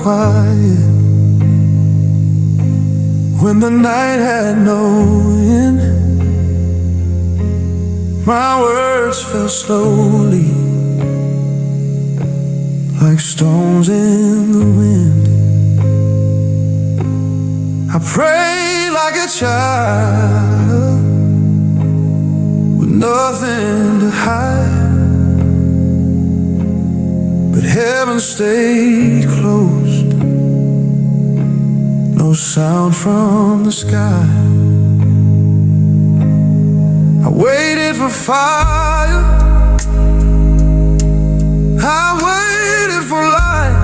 quiet, when the night had no end, my words fell slowly like stones in the wind. I prayed like a child with nothing to hide, but heaven stayed closed, no sound from the sky. I waited for fire, I waited for light,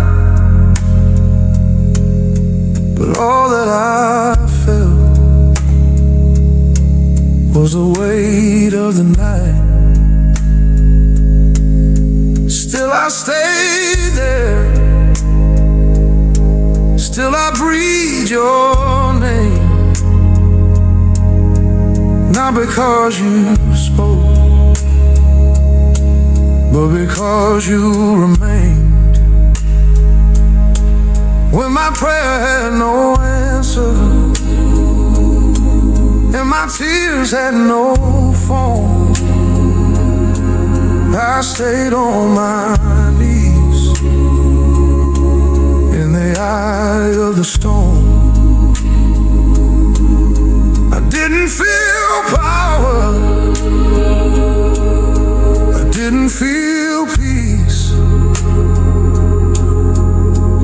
but all that I felt was the weight of the night. Still I stayed there, still I breathed your name. Not because you spoke, but because you remained. When my prayer had no answer, and my tears had no form, I stayed on my knees in the eye of the storm. I didn't feel power, I didn't feel peace,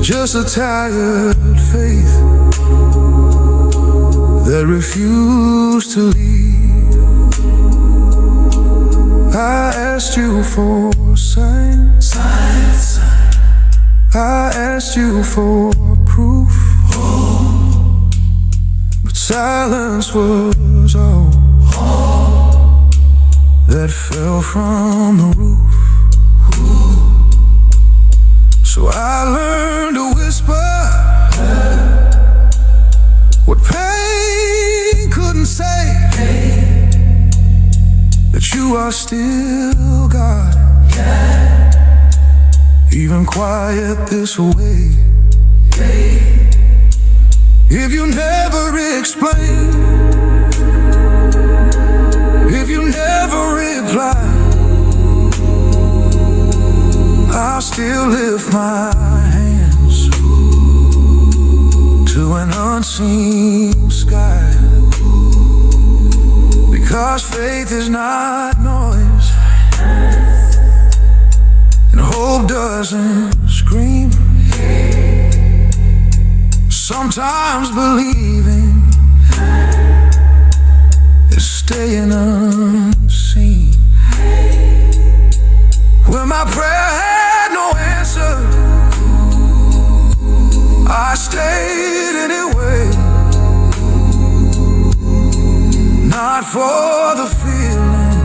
just a tired faith that refused to leave. I asked you for signs, I asked you for proof, but silence was all that fell from the roof. So I learned to whisper what pain couldn't say, that you are still God, even quiet this way. If you never explain, if you never reply, I'll still lift my hands to an unseen sky. Because faith is not noise, and hope doesn't scream. Sometimes believing is staying unseen. When my prayer had no answer, I stayed anyway. Not for the feeling,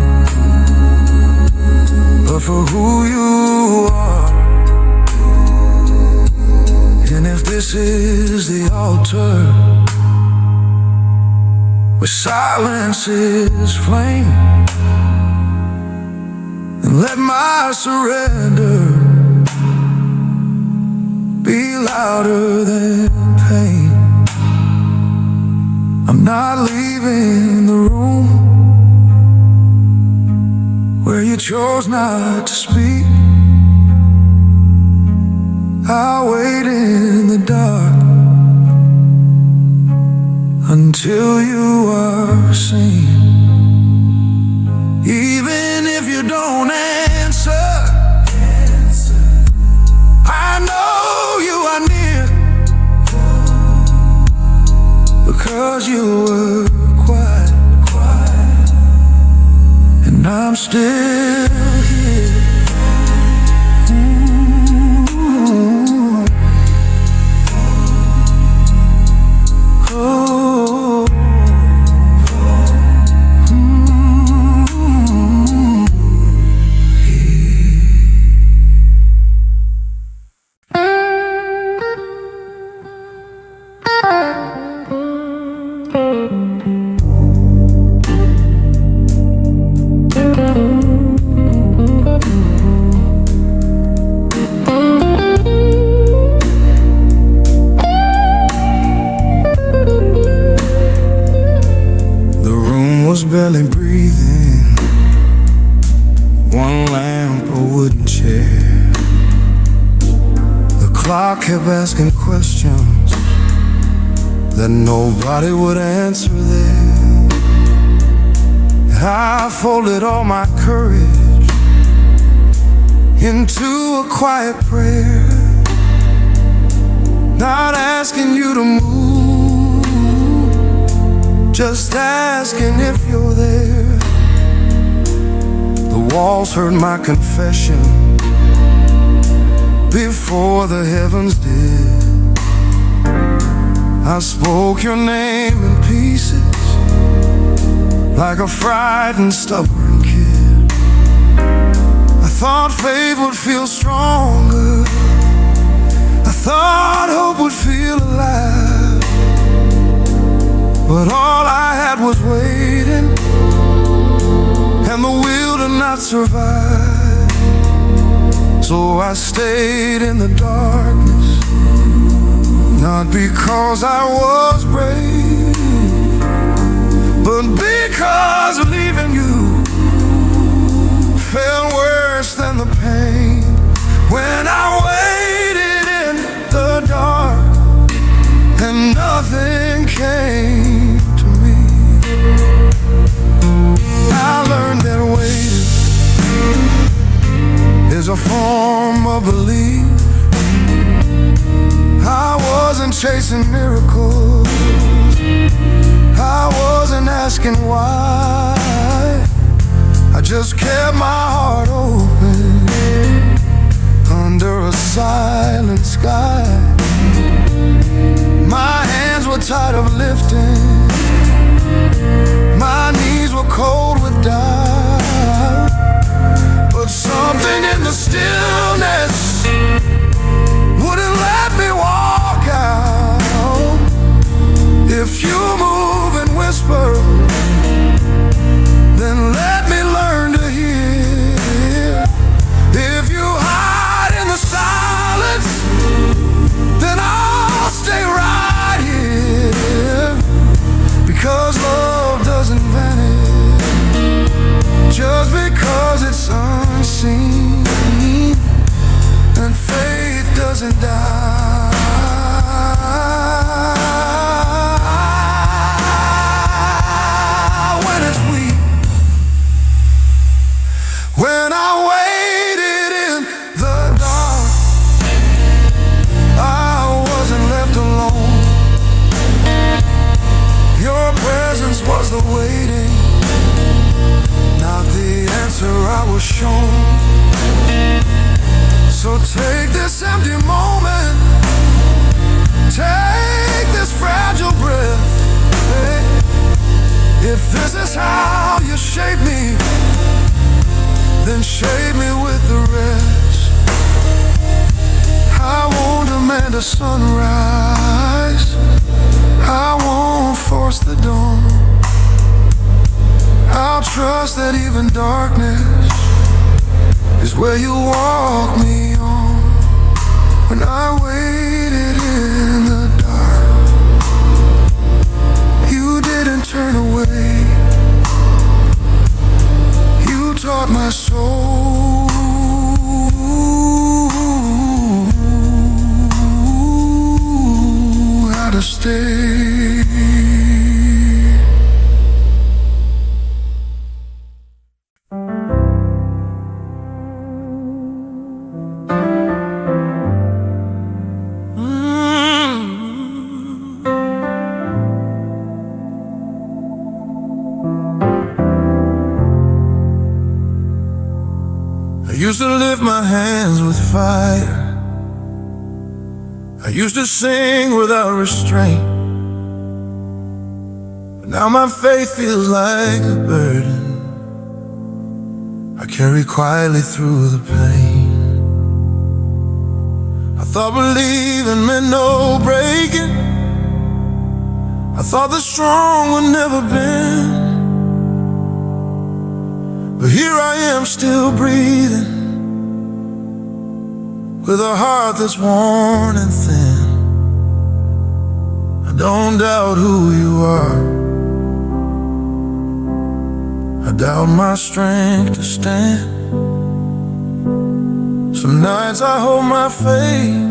but for who you are. And if this is the altar where silence is flame, then let my surrender be louder than pain. I'm not leaving the room where you chose not to speak. I'll wait in the dark until you are seen. Even if you don't answer, I know you are near, because you were quiet, and I'm still here. Oh, kept asking questions that nobody would answer there. I folded all my courage into a quiet prayer, not asking you to move, just asking if you're there. The walls heard my confession before the heavens did. I spoke your name in pieces like a frightened, stubborn kid. I thought faith would feel stronger, I thought hope would feel alive, but all I had was waiting and the will to not survive. So I stayed in the darkness, not because I was brave, but because leaving you felt worse than the pain. When I waited in the dark and nothing came to me, I learned that waiting is a form of belief. I wasn't chasing miracles, I wasn't asking why. I just kept my heart open under a silent sky. My hands were tired of lifting, my knees were cold with doubt, but something in the stillness wouldn't let me walk out. If you move and whisper, then let me learn to hear. If you hide in the silence, then I'll stay right here. Because love doesn't vanish just because it's unseen, and faith doesn't die when it's weak. When I waited in the dark, I wasn't left alone. Your presence was the waiting, not the answer I was shown. So take this empty moment, take this fragile breath. If this is how you shape me, then shape me with the rest. I won't demand a sunrise, I won't force the dawn. I'll trust that even darkness is where you walk me on. When I waited in the dark, you didn't turn away. You taught my soul how to stay. I used to lift my hands with fire, I used to sing without restraint, but now my faith feels like a burden I carry quietly through the pain. I thought believing meant no breaking, I thought the strong would never bend, but here I am still breathing, with a heart that's worn and thin. I don't doubt who you are, I doubt my strength to stand. Some nights I hold my faith,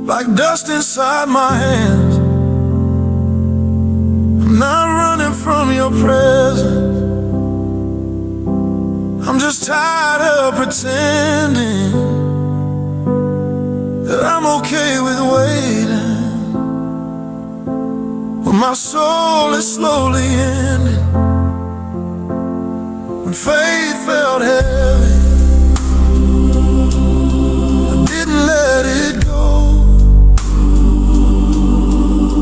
like dust inside my hands. I'm not running from your presence. I'm just tired of pretending that I'm okay with waiting, when my soul is slowly ending, when faith felt heavy. I didn't let it go.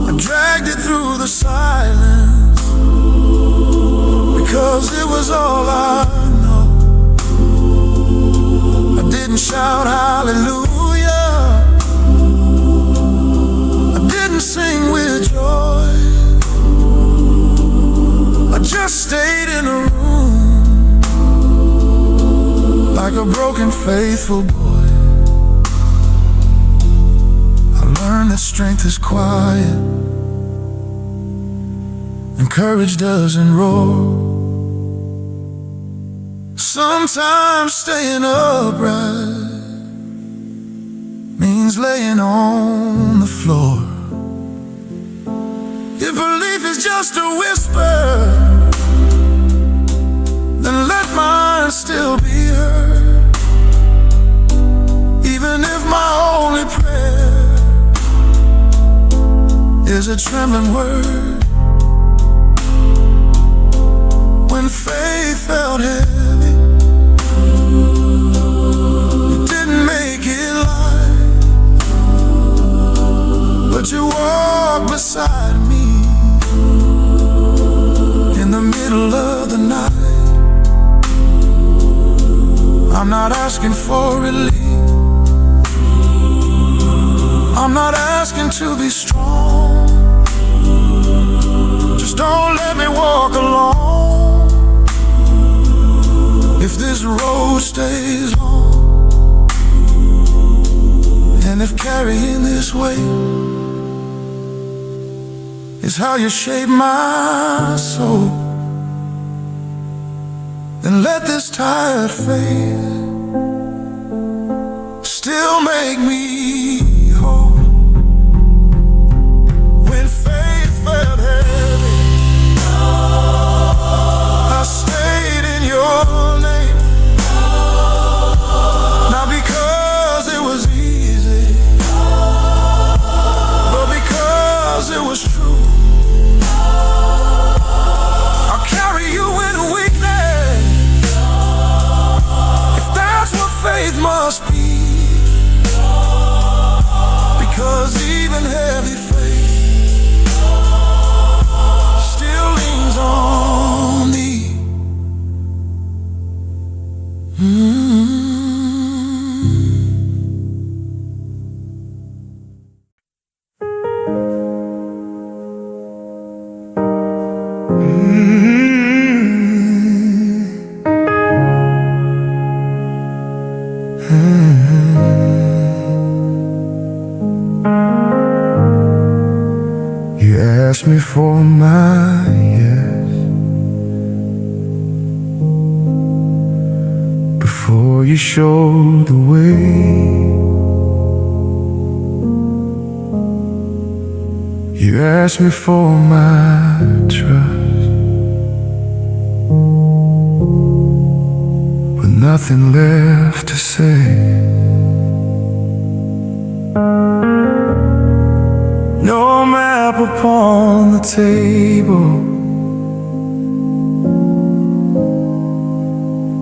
I dragged it through the silence, because it was all I know. I didn't shout hallelujah, I didn't sing with joy. I just stayed in a room, like a broken faithful boy. I learned that strength is quiet, and courage doesn't roar. Sometimes staying upright means laying on the floor. If belief is just a whisper, then let mine still be heard. Even if my only prayer is a trembling word. When faith felt heavy, you didn't make it light, but you walked beside me in the middle of the night. I'm not asking for relief, I'm not asking to be strong. Just don't let me walk alone. If this road stays long, and if carrying this weight is how you shape my soul, then let this tired faith still make me whole. When faith felt heavy, I stayed in your name. Not because it was easy, but because it was true. I'll carry you in weakness, if that's what faith must be. Because even heavy faith still leans on me. You asked me for my yes before you showed the way. You asked me for my trust, with nothing left to say. No map upon the table,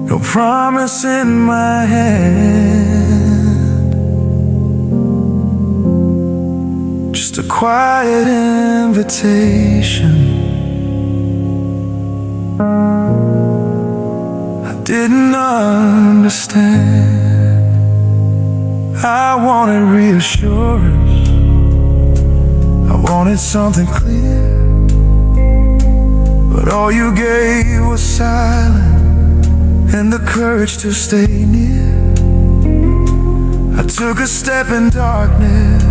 no promise in my hand, just a quiet invitation. I didn't understand. I wanted reassurance, I wanted something clear, but all you gave was silence and the courage to stay near. I took a step in darkness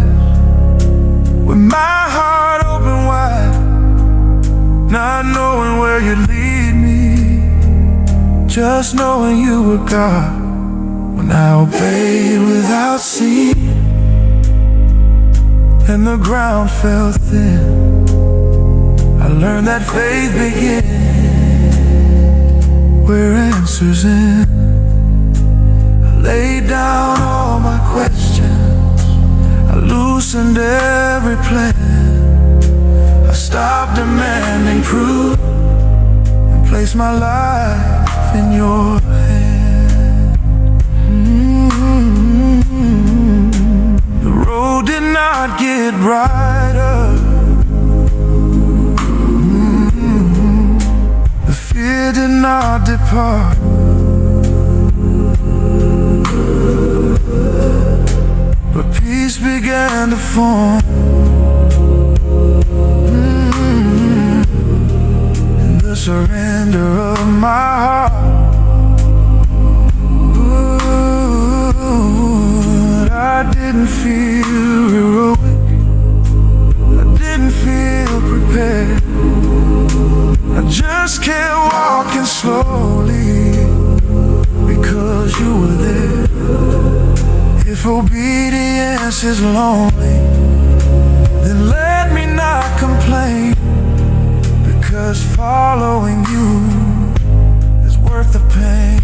with my heart open wide, not knowing where you'd lead me, just knowing you were God. When I obeyed without seeing, and the ground felt thin. I learned that faith begins where answers end. I laid down all my questions, I loosened every plan. I stopped demanding proof and placed my life in your hand. The road did not get brighter, the fear did not depart, but peace began to form. In the surrender of my heart, I didn't feel heroic, I didn't feel prepared. I just kept walking slowly because you were there. If obedience is lonely, then let me not complain, because following you is worth the pain.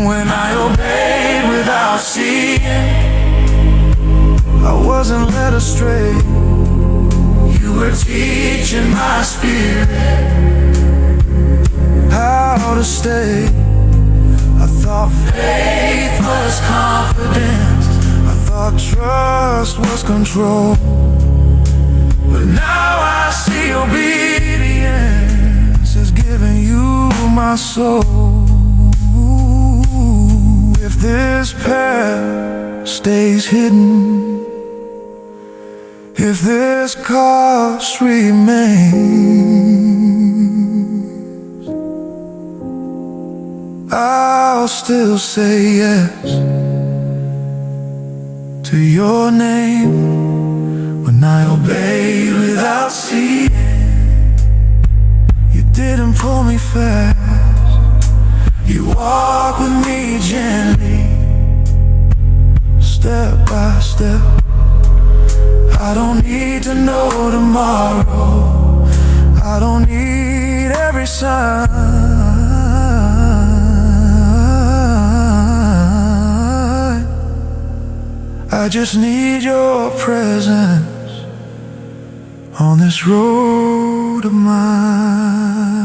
When I obeyed without seeing, I wasn't led astray. You were teaching my spirit how to stay. I thought faith was confidence, I thought trust was control, but now I see obedience is giving you my soul. If this path stays hidden, if this cost remains, I'll still say yes to your name. When I obeyed without seeing, you didn't pull me fast, you walk with me gently, step by step. I don't need to know tomorrow, I don't need every sign, I just need your presence on this road of mine.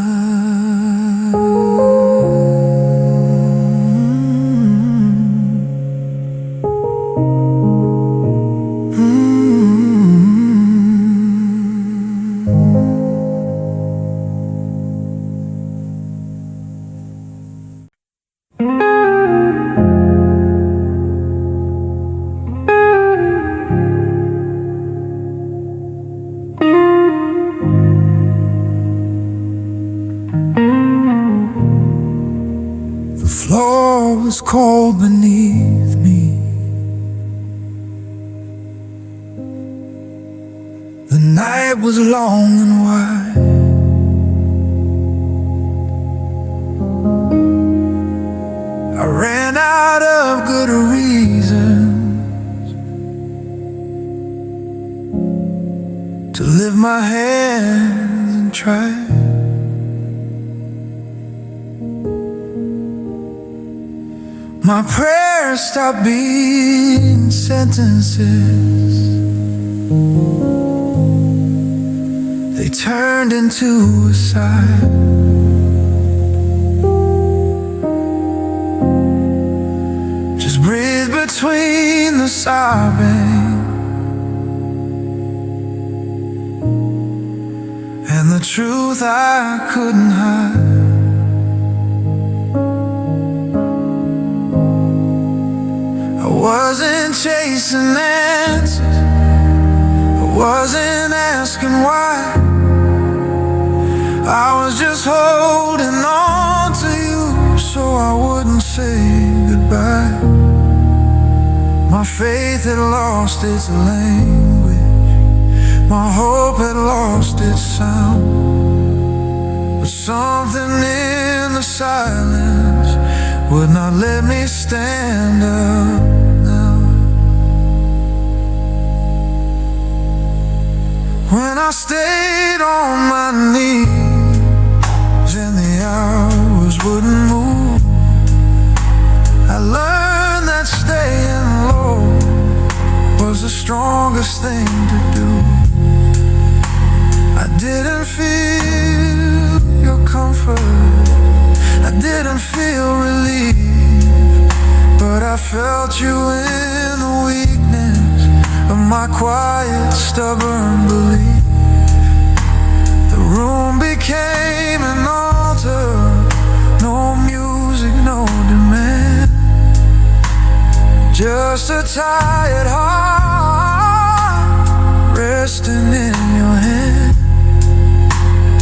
The floor was cold beneath me, the night was long and wide. I ran out of good reasons to lift my hands and try. My prayers stopped being sentences, they turned into a sigh. Just breathe between the sobbing and the truth I couldn't hide. I wasn't chasing answers, I wasn't asking why, I was just holding on to you so I wouldn't say goodbye. My faith had lost its language, my hope had lost its sound, but something in the silence would not let me stand up now. When I stayed on my knees and the hours wouldn't move, I learned that staying low was the strongest thing to do. I didn't feel your comfort, I didn't feel relief, but I felt you in the weakness of my quiet, stubborn belief. The room became an altar, no music, no demand, just a tired heart resting in your hand.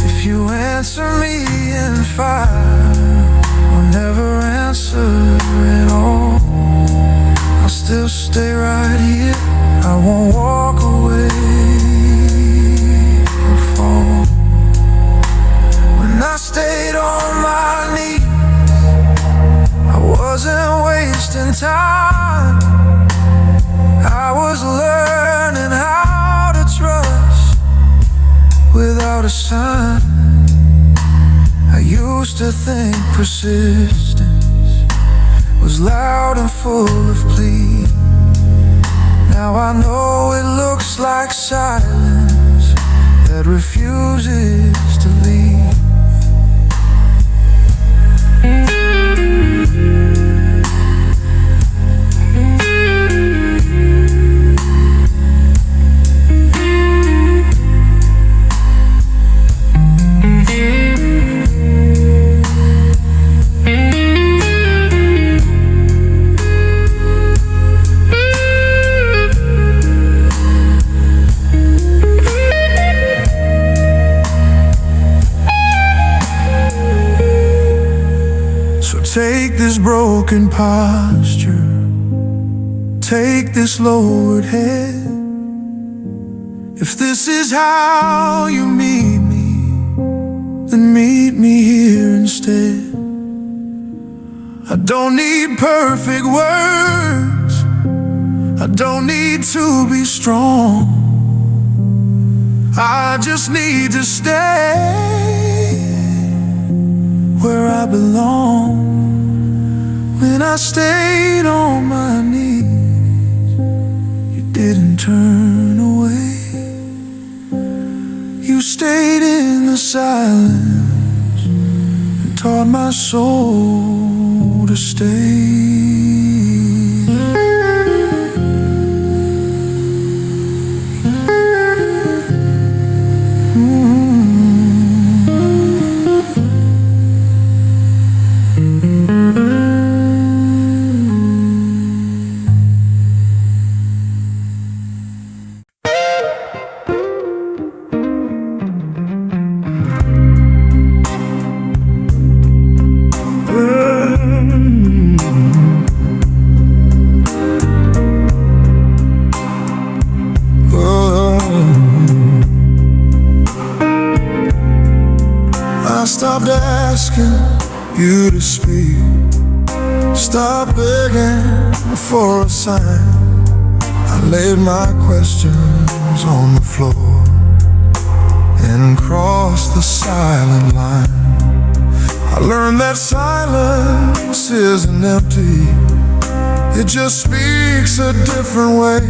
If you answer me in fire, I'll never answer at all. I'll still stay right here, I won't walk away or fall. When I stayed on my knees, I wasn't wasting time, I was learning how to trust without a sign. I used to think persistence was loud and full of plea. Now I know it looks like silence that refuses to leave. Take this broken posture, take this lowered head. If this is how you meet me, then meet me here instead. I don't need perfect words, I don't need to be strong, I just need to stay where I belong. When I stayed on my knees, you didn't turn away. You stayed in the silence and taught my soul to stay. Stopped asking you to speak, stop begging for a sign. I laid my questions on the floor and crossed the silent line. I learned that silence isn't empty, it just speaks a different way.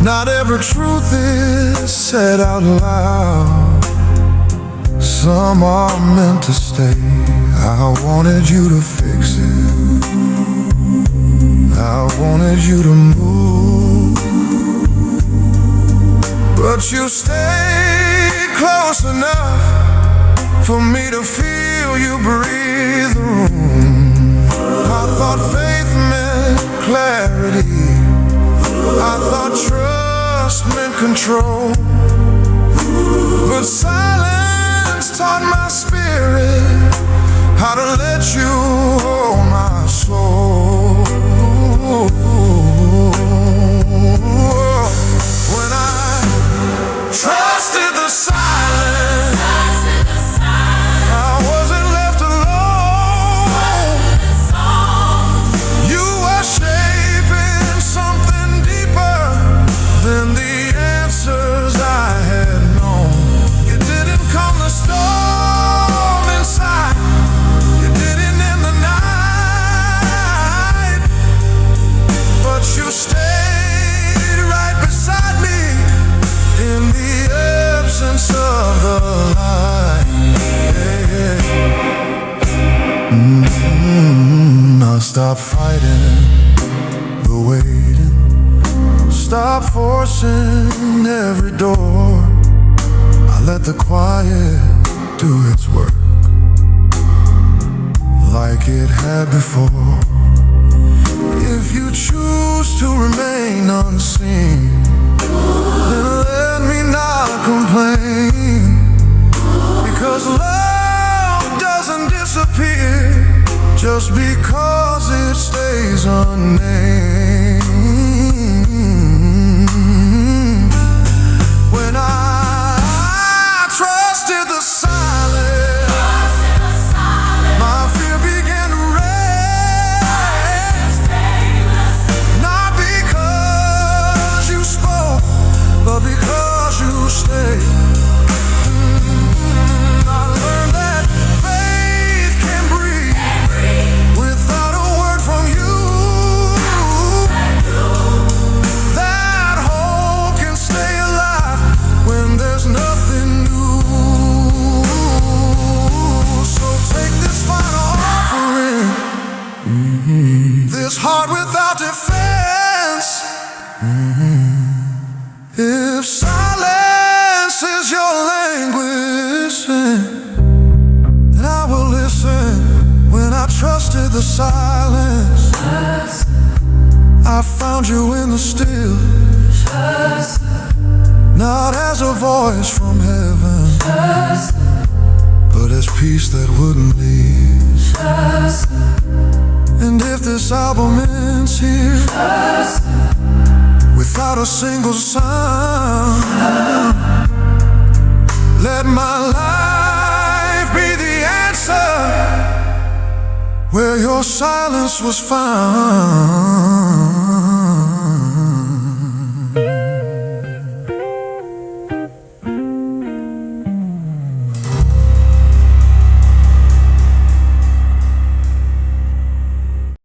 Not every truth is said out loud, some are meant to stay. I wanted you to fix it, I wanted you to move, but you stayed close enough for me to feel you breathe the room. I thought faith meant clarity, I thought trust meant control, but silence taught my spirit how to let you hold my soul. When I trusted the silence, I wasn't left alone. You were shaping something deeper than the answers I Stop fighting the waiting, stop forcing every door. I let the quiet do its work like it had before. If you choose to remain unseen, then let me not complain, because love doesn't disappear just because it stays unnamed. When I trusted the silence, my fear began to rest. Not because you spoke, but because you stayed. I learned that faith can breathe without a word from you. That hope can stay alive when there's nothing new. So take this final offering, this heart without defense. If silence is your language, then I will listen. When I trusted the silence, I found you in the still, not as a voice from heaven, but as peace that wouldn't leave. And if this album ends here without a single sound, let my life be the answer where your silence was found.